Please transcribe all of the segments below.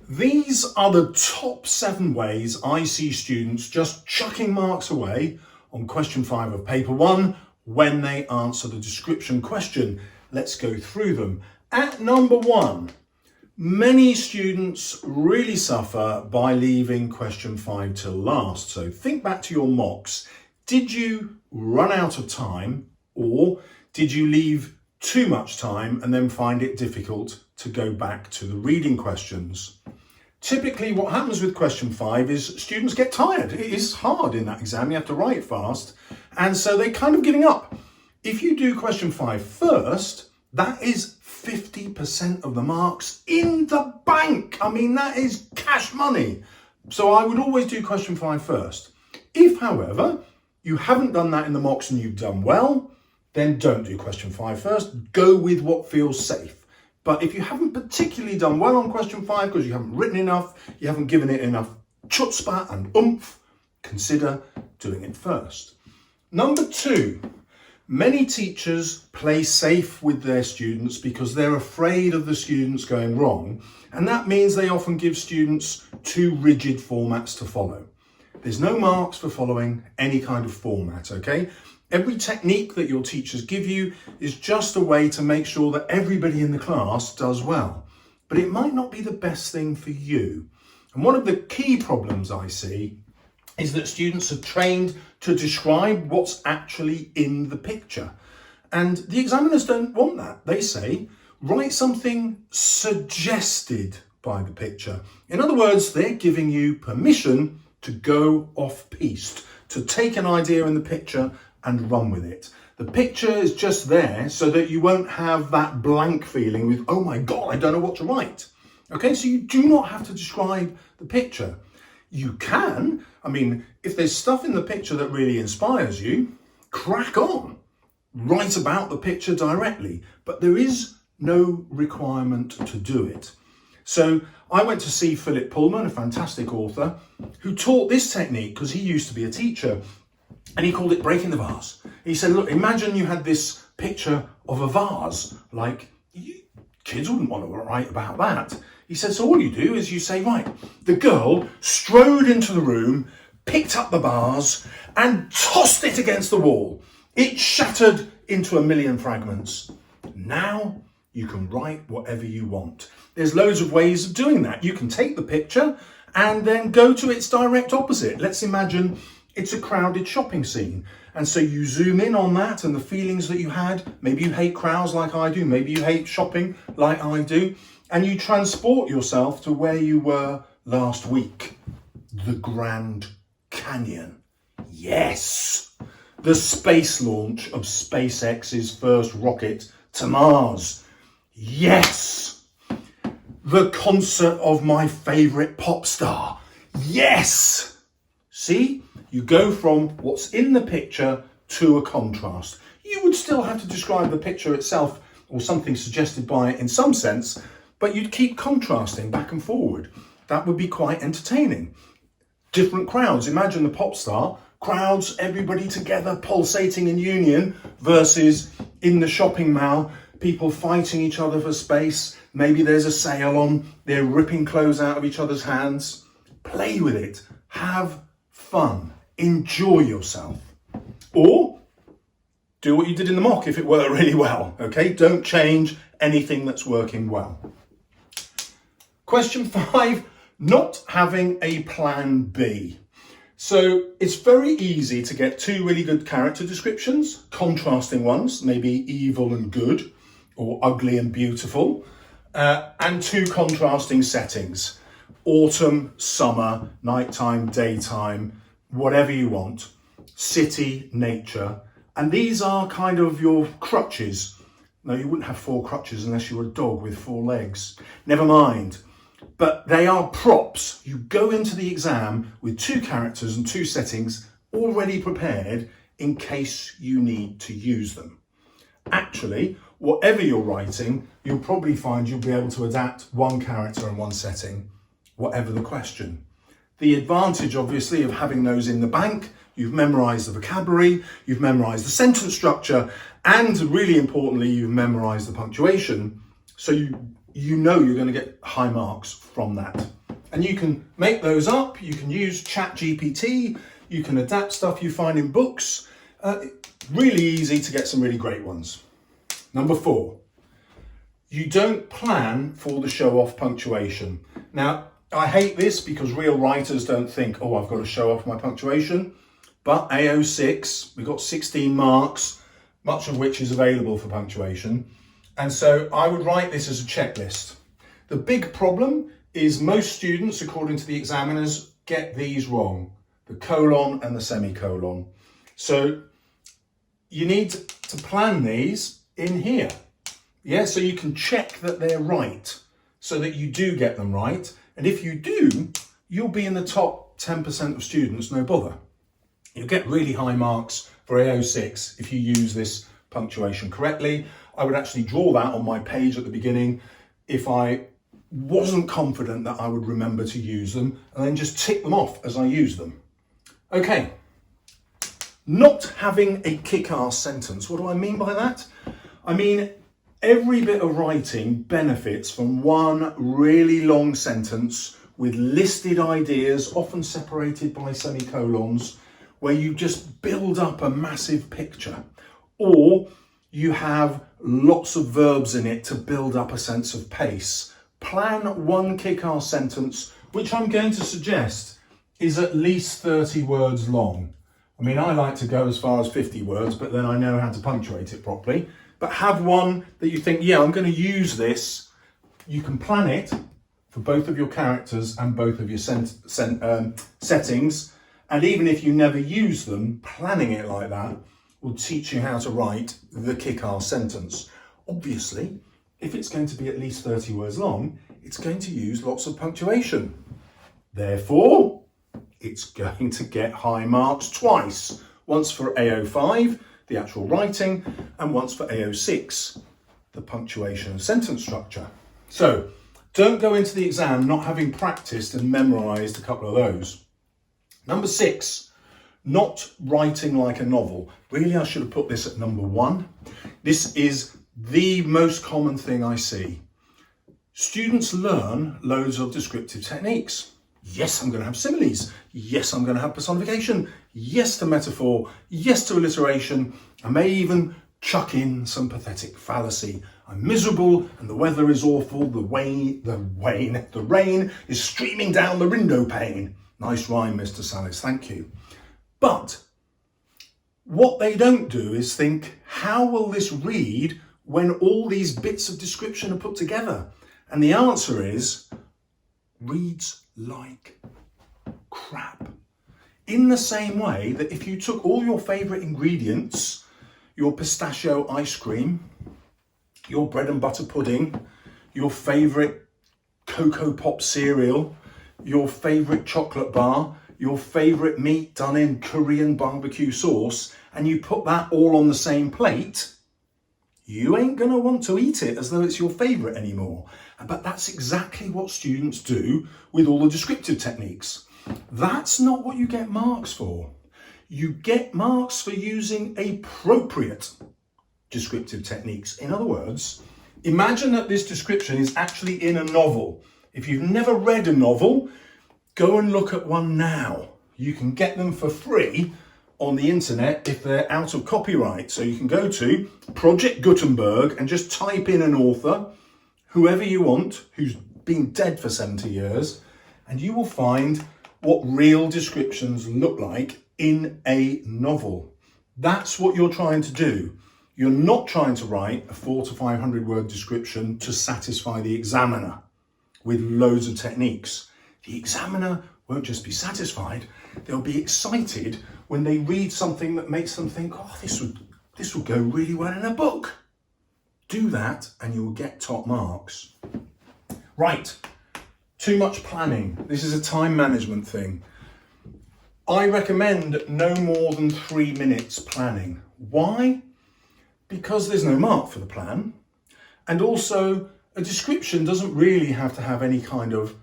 These are the top 7 ways I see students just chucking marks away on question 5 of paper 1 when they answer the description question. Let's go through them. At number 1, many students really suffer by leaving question 5 till last. So think back to your mocks. Did you run out of time, or did you leave too much time and then find it difficult to go back to the reading questions? Typically what happens with question 5 is students get tired. It is hard in that exam, you have to write fast, and so they're kind of giving up. If you do question 5 first, that is 50% of the marks in the bank. I mean, that is cash money. So I would always do question 5 first. If, however, you haven't done that in the mocks and you've done well, then don't do question 5 first. Go with what feels safe. But if you haven't particularly done well on question 5 because you haven't written enough, you haven't given it enough chutzpah and oomph, consider doing it first. Number 2, many teachers play safe with their students because they're afraid of the students going wrong, and that means they often give students too rigid formats to follow. There's no marks for following any kind of format, okay? Every technique that your teachers give you is just a way to make sure that everybody in the class does well. But it might not be the best thing for you. And one of the key problems I see is that students are trained to describe what's actually in the picture. And the examiners don't want that. They say, write something suggested by the picture. In other words, they're giving you permission to go off-piste, to take an idea in the picture and run with it. The picture is just there so that you won't have that blank feeling with, oh my God, I don't know what to write. Okay, so you do not have to describe the picture. You can, I mean, if there's stuff in the picture that really inspires you, crack on. Write about the picture directly, but there is no requirement to do it. So I went to see Philip Pullman, a fantastic author, who taught this technique because he used to be a teacher. And he called it breaking the vase. He said, look, imagine you had this picture of a vase. Like, kids wouldn't want to write about that. He said, so all you do is you say, right, the girl strode into the room, picked up the vase and tossed it against the wall. It shattered into a million fragments. Now you can write whatever you want. There's loads of ways of doing that. You can take the picture and then go to its direct opposite. Let's imagine it's a crowded shopping scene. And so you zoom in on that and the feelings that you had. Maybe you hate crowds like I do. Maybe you hate shopping like I do. And you transport yourself to where you were last week. The Grand Canyon. Yes. The space launch of SpaceX's first rocket to Mars. Yes. The concert of my favorite pop star. Yes. See? You go from what's in the picture to a contrast. You would still have to describe the picture itself or something suggested by it in some sense, but you'd keep contrasting back and forward. That would be quite entertaining. Different crowds. Imagine the pop star, crowds, everybody together, pulsating in union, versus in the shopping mall, people fighting each other for space. Maybe there's a sale on, they're ripping clothes out of each other's hands. Play with it. Have fun. Enjoy yourself. Or do what you did in the mock if it worked really well, okay? Don't change anything that's working well. Question 5, not having a plan B. So it's very easy to get 2 really good character descriptions, contrasting ones, maybe evil and good, or ugly and beautiful, and 2 contrasting settings, autumn, summer, nighttime, daytime, whatever you want, city, nature, and these are kind of your crutches. No, you wouldn't have 4 crutches unless you were a dog with 4 legs. Never mind. But they are props. You go into the exam with 2 characters and 2 settings already prepared in case you need to use them. Actually, whatever you're writing, you'll probably find you'll be able to adapt 1 character and 1 setting, whatever the question. The advantage, obviously, of having those in the bank, you've memorised the vocabulary, you've memorised the sentence structure, and really importantly, you've memorised the punctuation. So you know you're going to get high marks from that. And you can make those up, you can use ChatGPT, you can adapt stuff you find in books. Really easy to get some really great ones. Number 4, you don't plan for the show-off punctuation. Now, I hate this because real writers don't think, oh, I've got to show off my punctuation. But AO6, we've got 16 marks, much of which is available for punctuation. And so I would write this as a checklist. The big problem is most students, according to the examiners, get these wrong, the colon and the semicolon. So you need to plan these in here. Yeah, so you can check that they're right, so that you do get them right. And if you do, you'll be in the top 10% of students, no bother. You'll get really high marks for AO6 if you use this punctuation correctly. I would actually draw that on my page at the beginning if I wasn't confident that I would remember to use them, and then just tick them off as I use them. Okay, not having a kick-ass sentence. What do I mean by that? I mean, every bit of writing benefits from one really long sentence with listed ideas, often separated by semicolons, where you just build up a massive picture, or you have lots of verbs in it to build up a sense of pace. Plan one kick-ass sentence, which I'm going to suggest is at least 30 words long. I mean, I like to go as far as 50 words, but then I know how to punctuate it properly. But have one that you think, yeah, I'm going to use this. You can plan it for both of your characters and both of your settings. And even if you never use them, planning it like that will teach you how to write the kick-ass sentence. Obviously, if it's going to be at least 30 words long, it's going to use lots of punctuation. Therefore, it's going to get high marks twice. Once for AO5, the actual writing, and once for AO6, the punctuation and sentence structure. So, don't go into the exam not having practiced and memorised a couple of those. Number 6, not writing like a novel. Really, I should have put this at number 1. This is the most common thing I see. Students learn loads of descriptive techniques. Yes, I'm going to have similes. Yes, I'm going to have personification. Yes to metaphor. Yes to alliteration. I may even chuck in some pathetic fallacy. I'm miserable and the weather is awful. The rain is streaming down the window pane. Nice rhyme, Mr. Salles, thank you. But what they don't do is think, how will this read when all these bits of description are put together? And the answer is, reads like crap. In the same way that if you took all your favourite ingredients, your pistachio ice cream, your bread and butter pudding, your favourite Cocoa Pop cereal, your favourite chocolate bar, your favourite meat done in Korean barbecue sauce, and you put that all on the same plate, you ain't going to want to eat it as though it's your favourite anymore. But that's exactly what students do with all the descriptive techniques. That's not what you get marks for. You get marks for using appropriate descriptive techniques. In other words, imagine that this description is actually in a novel. If you've never read a novel, go and look at one now. You can get them for free on the internet if they're out of copyright. So you can go to Project Guttenberg and just type in an author, whoever you want, who's been dead for 70 years, and you will find what real descriptions look like in a novel. That's what you're trying to do. You're not trying to write a 400 to 500 word description to satisfy the examiner with loads of techniques. The examiner won't just be satisfied, they'll be excited when they read something that makes them think, oh, this would go really well in a book. Do that and you'll get top marks. Right, too much planning. This is a time management thing. I recommend no more than 3 minutes planning. Why? Because there's no mark for the plan. And also, a description doesn't really have to have any kind of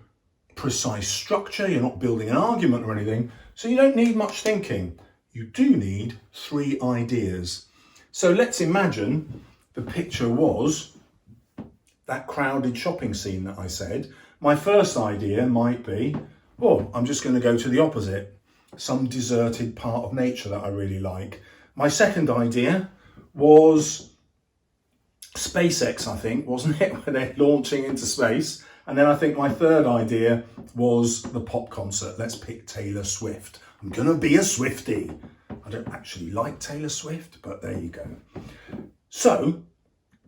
precise structure. You're not building an argument or anything. So you don't need much thinking. You do need 3 ideas. So let's imagine the picture was that crowded shopping scene that I said, my first idea might be, oh, I'm just going to go to the opposite, some deserted part of nature that I really like. My second idea was SpaceX, I think, wasn't it, where they're launching into space. And then I think my third idea was the pop concert. Let's pick Taylor Swift. I'm going to be a Swiftie. I don't actually like Taylor Swift, but there you go. So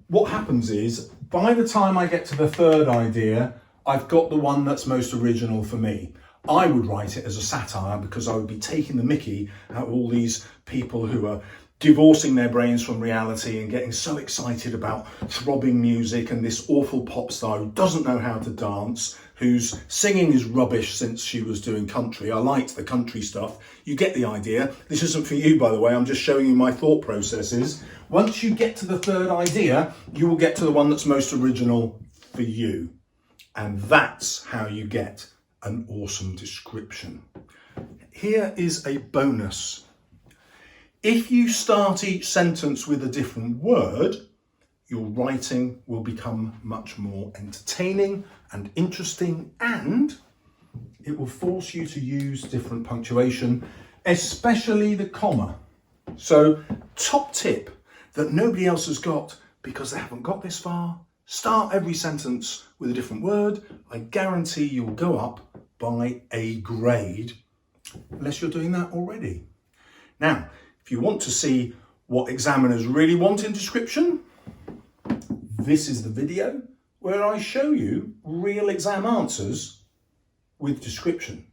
what happens is, by the time I get to the third idea, I've got the one that's most original for me. I would write it as a satire because I would be taking the mickey out of all these people who are divorcing their brains from reality and getting so excited about throbbing music and this awful pop star who doesn't know how to dance, whose singing is rubbish since she was doing country. I liked the country stuff. You get the idea. This isn't for you, by the way. I'm just showing you my thought processes. Once you get to the third idea, you will get to the one that's most original for you. And that's how you get an awesome description. Here is a bonus. If you start each sentence with a different word, your writing will become much more entertaining and interesting, and it will force you to use different punctuation, especially the comma. So, top tip that nobody else has got because they haven't got this far, start every sentence with a different word. I guarantee you'll go up by a grade, unless you're doing that already. Now, if you want to see what examiners really want in description, this is the video where I show you real exam answers with description.